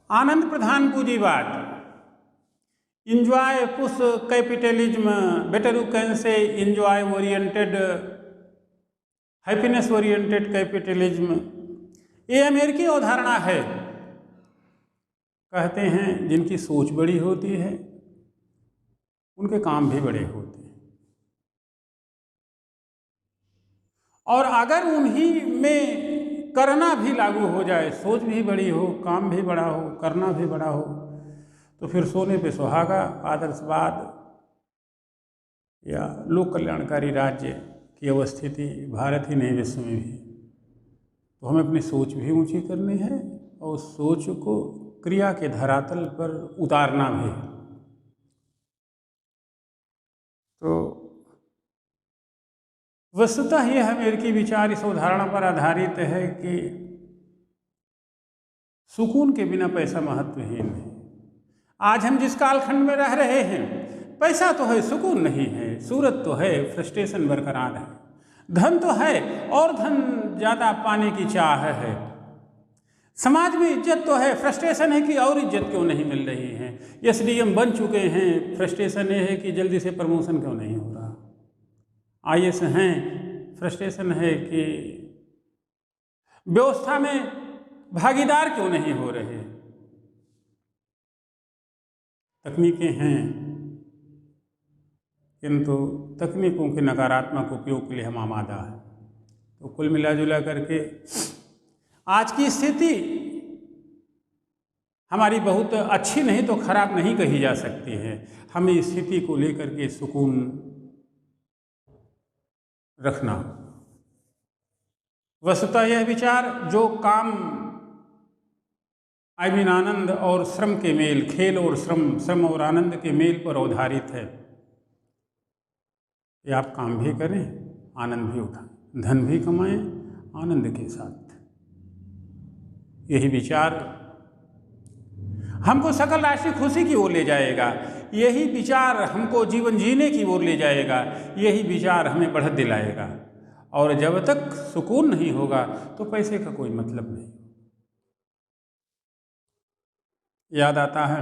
आनंद प्रधान पूंजीवाद, enjoy push capitalism, better you can say enjoy oriented, happiness oriented capitalism, ये अमेरिकी अवधारणा है। कहते हैं जिनकी सोच बड़ी होती है उनके काम भी बड़े होते हैं, और अगर उन्हीं में करना भी लागू हो जाए, सोच भी बड़ी हो, काम भी बड़ा हो, करना भी बड़ा हो, तो फिर सोने पे सुहागा, आदर्शवाद या लोक कल्याणकारी राज्य की अवस्थिति भारत ही नहीं विश्व में भी। तो हमें अपनी सोच भी ऊंची करनी है और सोच को क्रिया के धरातल पर उतारना भी। तो वस्तुतः यह अमेरिकी विचार इस अवधारणा पर आधारित है कि सुकून के बिना पैसा महत्वहीन है। आज हम जिस कालखंड में रह रहे हैं, पैसा तो है, सुकून नहीं है, सूरत तो है, फ्रस्ट्रेशन बरकरार है, धन तो है और धन ज़्यादा पाने की चाह है, समाज में इज्जत तो है, फ्रस्ट्रेशन है कि और इज्जत क्यों नहीं मिल रही है, एसडीएम बन चुके हैं, फ्रस्ट्रेशन ये है कि जल्दी से प्रमोशन क्यों नहीं हो रहा, आईएएस हैं, फ्रस्ट्रेशन है कि व्यवस्था में भागीदार क्यों नहीं हो रहे, तकनीकें हैं किंतु तकनीकों के नकारात्मक उपयोग के लिए हम आमादा हैं। तो कुल मिला जुला करके आज की स्थिति हमारी बहुत अच्छी नहीं तो खराब नहीं कही जा सकती है। हमें इस स्थिति को लेकर के सुकून रखना। वस्तुतः यह विचार जो काम आनंद और श्रम के मेल, खेल और श्रम और आनंद के मेल पर आधारित है। ये आप काम भी करें, आनंद भी उठाएं, धन भी कमाएं आनंद के साथ। यही विचार हमको सकल राष्ट्रीय खुशी की ओर ले जाएगा, यही विचार हमको जीवन जीने की ओर ले जाएगा, यही विचार हमें बढ़त दिलाएगा। और जब तक सुकून नहीं होगा तो पैसे का कोई मतलब नहीं। याद आता है,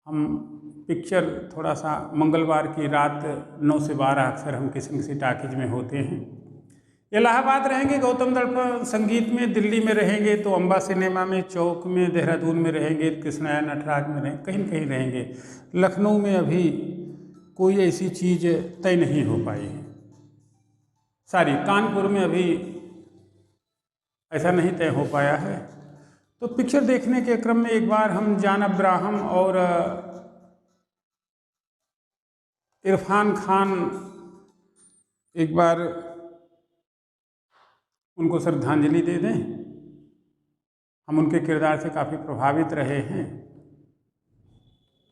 हम पिक्चर थोड़ा सा मंगलवार की रात 9 से 12 अक्सर हम किसी टाकीज में होते हैं। इलाहाबाद रहेंगे गौतम दर्पण संगीत में, दिल्ली में रहेंगे तो अम्बा सिनेमा में, चौक में, देहरादून में रहेंगे, कृष्णाया नटराज में रहेंगे, कहीं कहीं रहेंगे। लखनऊ में अभी कोई ऐसी चीज़ तय नहीं हो पाई है, सारी कानपुर में अभी ऐसा नहीं तय हो पाया है। तो पिक्चर देखने के क्रम में एक बार हम जॉन अब्राहम और इरफान खान, एक बार उनको श्रद्धांजलि दे दें। हम उनके किरदार से काफ़ी प्रभावित रहे हैं,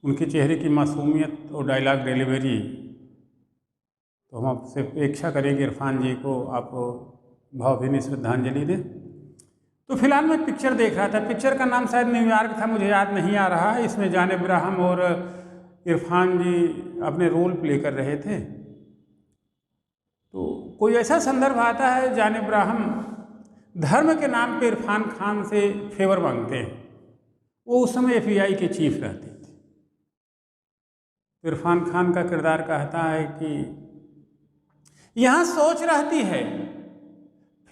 उनके चेहरे की मासूमियत और डायलॉग डिलीवरी। तो हम आपसे अपेक्षा करेंगे इरफान जी को आप भावभीनी श्रद्धांजलि दें। तो फिलहाल मैं पिक्चर देख रहा था, पिक्चर का नाम शायद न्यूयॉर्क था, मुझे याद नहीं आ रहा। इसमें जॉन अब्राहम और इरफान जी अपने रोल प्ले कर रहे थे। तो कोई ऐसा संदर्भ आता है, जॉन अब्राहम धर्म के नाम पे इरफान खान से फेवर मांगते हैं। वो उस समय FBI के चीफ रहते थे। तो इरफान खान का किरदार कहता है कि यहाँ सोच रहती है,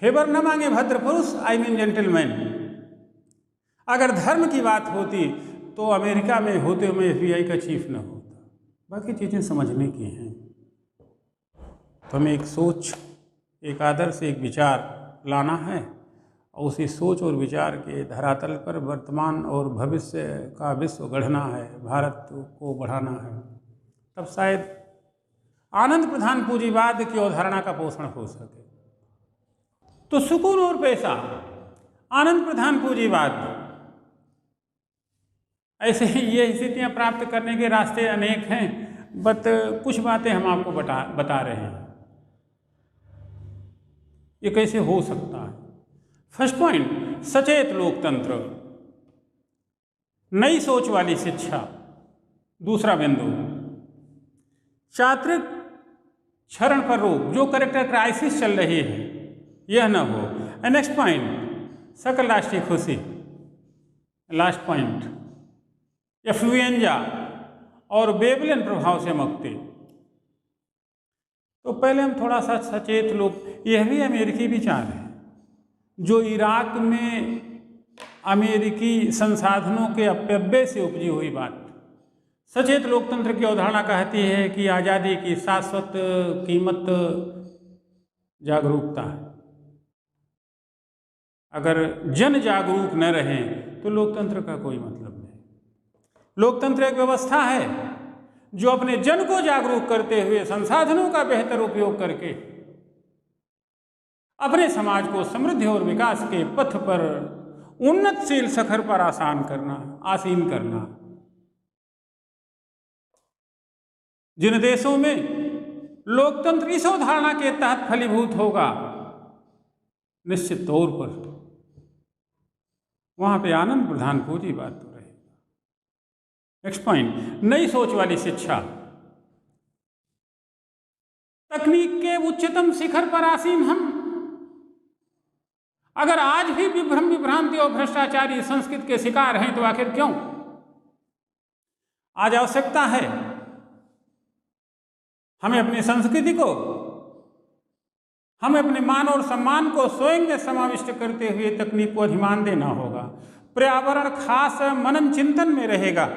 फेवर न मांगे भद्र पुरुष, आई मीन जेंटलमैन। अगर धर्म की बात होती तो अमेरिका में होते हुए FBI का चीफ न होता। बाकी चीज़ें समझने की हैं। तो हमें एक सोच, एक आदर्श, एक विचार लाना है और उसी सोच और विचार के धरातल पर वर्तमान और भविष्य का विश्व गढ़ना है, भारत को बढ़ाना है। तब शायद आनंद प्रधान पूंजीवाद की अवधारणा का पोषण हो सके। तो सुकून और पैसा, आनंद प्रधान पूंजीवाद, ऐसे ही ये स्थितियाँ प्राप्त करने के रास्ते अनेक हैं, बट कुछ बातें हम आपको बता रहे हैं ये कैसे हो सकता है। फर्स्ट पॉइंट, सचेत लोकतंत्र, नई सोच वाली शिक्षा। दूसरा बिंदु, चारित्रिक क्षरण पर रोक, जो कैरेक्टर क्राइसिस चल रही है यह न हो। नेक्स्ट पॉइंट, सकल राष्ट्रीय खुशी। लास्ट पॉइंट, एफ्लुएंजा और बेबलियन प्रभाव से मुक्ति। तो पहले हम थोड़ा सा सचेत लोग, यह भी अमेरिकी विचार है, जो इराक में अमेरिकी संसाधनों के अपव्यय से उपजी हुई बात। सचेत लोकतंत्र की अवधारणा कहती है कि आज़ादी की शाश्वत कीमत जागरूकता है। अगर जन जागरूक न रहें तो लोकतंत्र का कोई मतलब नहीं। लोकतंत्र एक व्यवस्था है जो अपने जन को जागरूक करते हुए संसाधनों का बेहतर उपयोग करके अपने समाज को समृद्धि और विकास के पथ पर उन्नतशील शिखर पर आसीन करना। जिन देशों में लोकतंत्र इस अवधारणा के तहत फलीभूत होगा, निश्चित तौर पर वहां पे आनंद प्रधान पूरी बात तो रहेगी। नेक्स्ट पॉइंट, नई सोच वाली शिक्षा। तकनीक के उच्चतम शिखर पर आसीन हम अगर आज भी विभ्रम विभ्रांति और भ्रष्टाचारी संस्कृति के शिकार हैं तो आखिर क्यों? आज आवश्यकता है हमें अपनी संस्कृति को, हमें अपने मान और सम्मान को स्वयं में समाविष्ट करते हुए तकनीक को अधिमान देना होगा। पर्यावरण खास मनन चिंतन में रहेगा।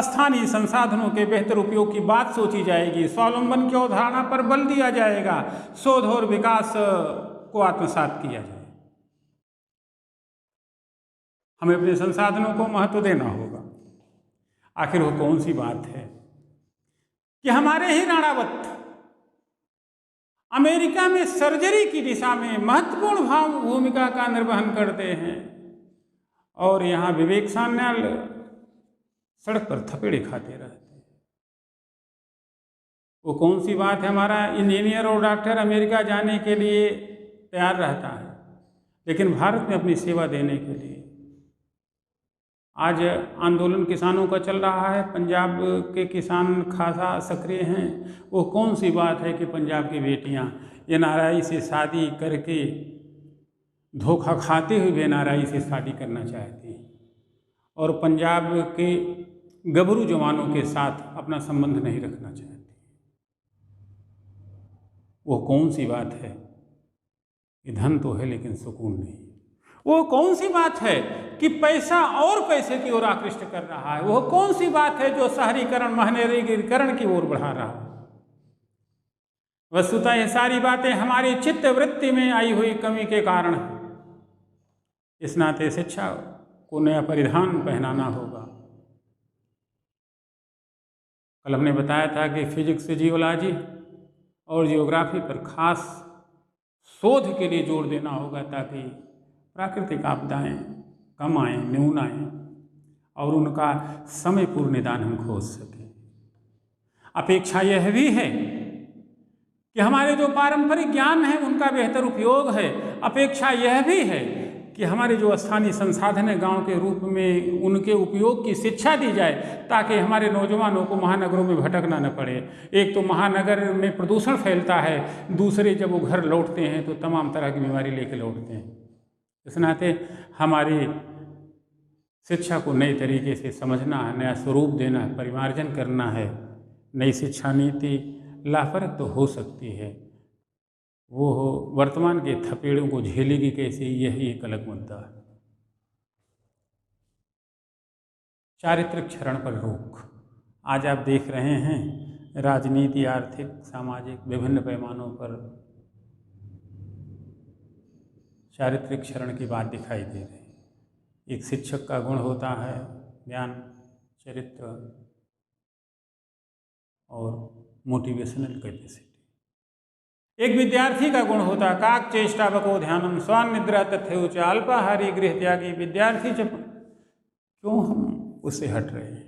स्थानीय संसाधनों के बेहतर उपयोग की बात सोची जाएगी। स्वावलंबन की अवधारणा पर बल दिया जाएगा। शोध और विकास को आत्मसात किया जाए। हमें अपने संसाधनों को महत्व देना होगा। आखिर वो कौन सी बात है कि हमारे ही राणावत अमेरिका में सर्जरी की दिशा में महत्वपूर्ण भूमिका का निर्वहन करते हैं और यहाँ विवेक सान्याल सड़क पर थपेड़े खाते रहते हैं। वो कौन सी बात है? हमारा इंजीनियर और डॉक्टर अमेरिका जाने के लिए तैयार रहता है, लेकिन भारत में अपनी सेवा देने के लिए आज आंदोलन किसानों का चल रहा है। पंजाब के किसान खासा सक्रिय हैं। वो कौन सी बात है कि पंजाब की बेटियां एनआरआई से शादी करके धोखा खाते हुए एनआरआई से शादी करना चाहती हैं और पंजाब के गबरू जवानों के साथ अपना संबंध नहीं रखना चाहती। वो कौन सी बात है कि धन तो है लेकिन सुकून नहीं? वो कौन सी बात है कि पैसा और पैसे की ओर आकृष्ट कर रहा है? वो कौन सी बात है जो शहरीकरण महानगरीकरण की ओर बढ़ा रहा है? वस्तुतः ये सारी बातें हमारी चित्त वृत्ति में आई हुई कमी के कारण है। इस नाते शिक्षा को नया परिधान पहनाना होगा। कल हमने बताया था कि फिजिक्स, जियोलॉजी और जियोग्राफी पर खास शोध के लिए जोर देना होगा ताकि प्राकृतिक आपदाएं कम आएँ, न्यून आएँ और उनका समय पूर्व निदान हम खोज सकें। अपेक्षा यह भी है कि हमारे जो पारंपरिक ज्ञान है उनका बेहतर उपयोग है। अपेक्षा यह भी है कि हमारे जो स्थानीय संसाधन है गांव के रूप में उनके उपयोग की शिक्षा दी जाए ताकि हमारे नौजवानों को महानगरों में भटकना न पड़े। एक तो महानगर में प्रदूषण फैलता है, दूसरे जब वो घर लौटते हैं तो तमाम तरह की बीमारी लेके लौटते हैं। इस नाते हमारी शिक्षा को नए तरीके से समझना है, नया स्वरूप देना है, परिमार्जन करना है। नई शिक्षा नीति लाभप्रद तो हो सकती है, वो हो वर्तमान के थपेड़ों को झेलेगी कैसे, यही एक अलग मुद्दा है। चारित्रिक क्षरण पर रोक। आज आप देख रहे हैं राजनीति, आर्थिक, सामाजिक विभिन्न पैमानों पर चारित्रिक क्षरण की बात दिखाई दे रही है। एक शिक्षक का गुण होता है ज्ञान, चरित्र और मोटिवेशनल कैपेसिटी। एक विद्यार्थी का गुण होता है काक चेष्टा बको ध्यानम स्वान निद्रा तथ्योच अल्पाहारी गृह त्यागी विद्यार्थी जब। क्यों हम उससे हट रहे हैं?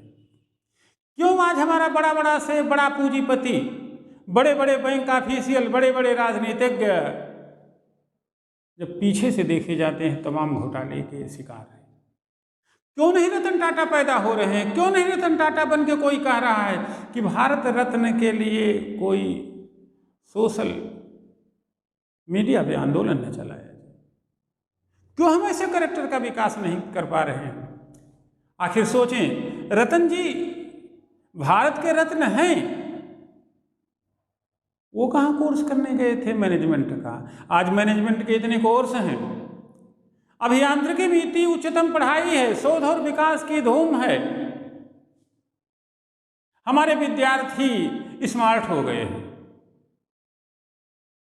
क्यों आज हमारा बड़ा पूंजीपति, बड़े बड़े बैंक ऑफिशियल, बड़े बड़े राजनीतिज्ञ जब पीछे से देखे जाते हैं तमाम घोटाले के शिकार हैं? क्यों नहीं रतन टाटा पैदा हो रहे हैं? क्यों नहीं रतन टाटा बन के कोई कह रहा है कि भारत रत्न के लिए कोई सोशल मीडिया पे आंदोलन न चलाया जाए? क्यों हम ऐसे कैरेक्टर का विकास नहीं कर पा रहे हैं? आखिर सोचें, रतन जी भारत के रत्न हैं, वो कहाँ कोर्स करने गए थे मैनेजमेंट का? आज मैनेजमेंट के इतने कोर्स हैं, अभियांत्रिकी में इतनी उच्चतम पढ़ाई है, शोध और विकास की धूम है, हमारे विद्यार्थी स्मार्ट हो गए हैं।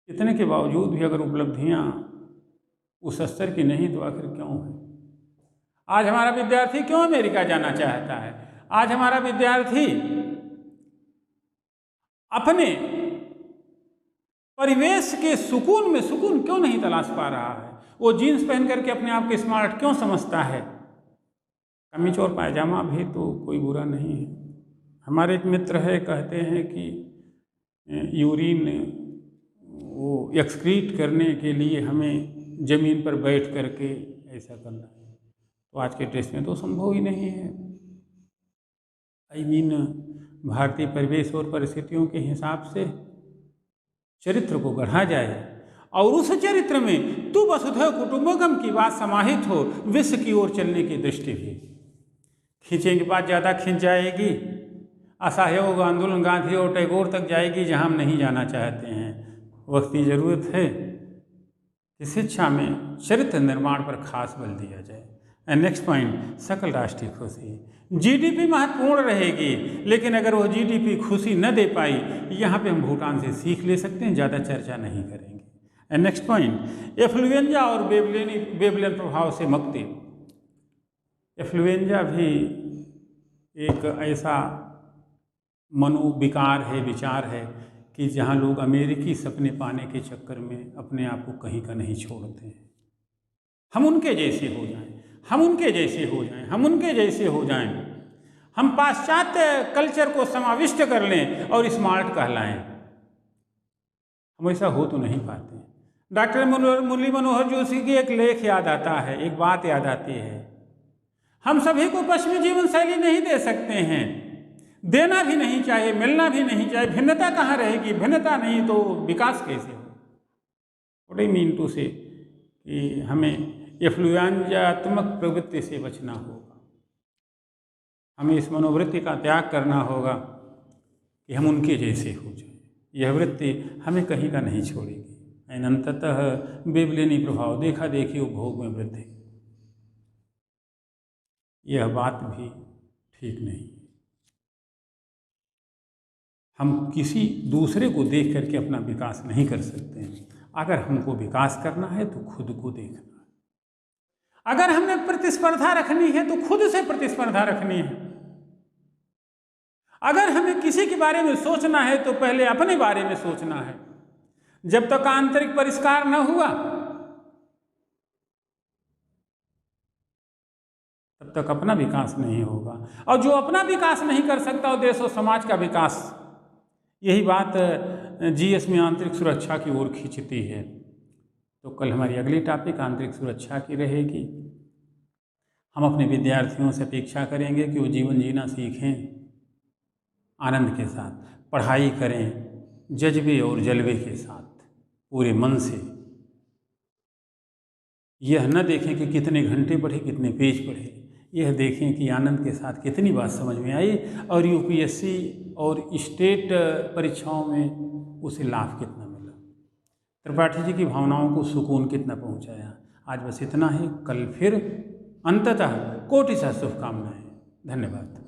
इतने के बावजूद भी अगर उपलब्धियां उस स्तर की नहीं तो आखिर क्यों है? आज हमारा विद्यार्थी क्यों अमेरिका जाना चाहता है? आज हमारा विद्यार्थी अपने परिवेश के सुकून में सुकून क्यों नहीं तलाश पा रहा है? वो जीन्स पहन करके अपने आप को स्मार्ट क्यों समझता है? कमीज और पायजामा भी तो कोई बुरा नहीं है। हमारे एक मित्र है, कहते हैं कि यूरिन वो एक्सक्रीट करने के लिए हमें ज़मीन पर बैठ करके ऐसा करना है, तो आज के टेस्ट में तो संभव ही नहीं है। भारतीय परिवेश और परिस्थितियों के हिसाब से चरित्र को गढ़ा जाए और उस चरित्र में तू वसुधैव कुटुंबकम की बात समाहित हो, विश्व की ओर चलने की दृष्टि भी। खींचेंगे बात ज़्यादा खींच जाएगी, असहयोग आंदोलन गांधी और टैगोर तक जाएगी, जहां हम नहीं जाना चाहते हैं। वक्त की ज़रूरत है कि शिक्षा में चरित्र निर्माण पर खास बल दिया जाए। एंड नेक्स्ट पॉइंट, सकल राष्ट्रीय खुशी। जीडीपी महत्वपूर्ण रहेगी, लेकिन अगर वो जीडीपी खुशी न दे पाई, यहाँ पे हम भूटान से सीख ले सकते हैं, ज़्यादा चर्चा नहीं करेंगे। एंड नेक्स्ट पॉइंट, एफ्लुएंजा और बेबलियन प्रभाव से मुक्ति। एफ्लुएंजा भी एक ऐसा मनोविकार है, विचार है कि जहाँ लोग अमेरिकी सपने पाने के चक्कर में अपने आप को कहीं का नहीं छोड़ते हैं। हम उनके जैसे हो जाएं, हम उनके जैसे हो जाएं, हम उनके जैसे हो जाएं, हम पाश्चात्य कल्चर को समाविष्ट कर लें और स्मार्ट कहलाएं। हम ऐसा हो तो नहीं पाते। डॉक्टर मुरली मनोहर जोशी की एक लेख याद आता है, एक बात याद आती है, हम सभी को पश्चिमी जीवन शैली नहीं दे सकते हैं, देना भी नहीं चाहिए, मिलना भी नहीं चाहिए। भिन्नता कहाँ रहेगी? भिन्नता नहीं तो विकास कैसे हो? व्हाट आई मीन टू से कि हमें एफ्लुएंजात्मक प्रवृत्ति से बचना होगा, हमें इस मनोवृत्ति का त्याग करना होगा कि हम उनके जैसे हो जाए। यह वृत्ति हमें कहीं का नहीं छोड़ेगी। एंड अंततः बेबलियनी प्रभाव, देखा देखी उपभोग में वृद्धि, यह बात भी ठीक नहीं। हम किसी दूसरे को देख करके अपना विकास नहीं कर सकते हैं। अगर हमको विकास करना है तो खुद को देखना है। अगर हमने प्रतिस्पर्धा रखनी है तो खुद से प्रतिस्पर्धा रखनी है। अगर हमें किसी के बारे में सोचना है तो पहले अपने बारे में सोचना है। जब तक आंतरिक परिष्कार न हुआ तब तक अपना विकास नहीं होगा, और जो अपना विकास नहीं कर सकता वो देश और समाज का विकास। यही बात जीएस में आंतरिक सुरक्षा की ओर खींचती है। तो कल हमारी अगली टॉपिक आंतरिक सुरक्षा की रहेगी। हम अपने विद्यार्थियों से अपेक्षा करेंगे कि वो जीवन जीना सीखें, आनंद के साथ पढ़ाई करें, जज्बे और जलवे के साथ, पूरे मन से। यह न देखें कि कितने घंटे पढ़े, कितने पेज पढ़े, यह देखें कि आनंद के साथ कितनी बात समझ में आई और यूपीएससी और स्टेट परीक्षाओं में उसे लाभ कितना मिला, त्रिपाठी जी की भावनाओं को सुकून कितना पहुंचाया। आज बस इतना ही, कल फिर। अंततः कोटि सा शुभकामनाएं। धन्यवाद।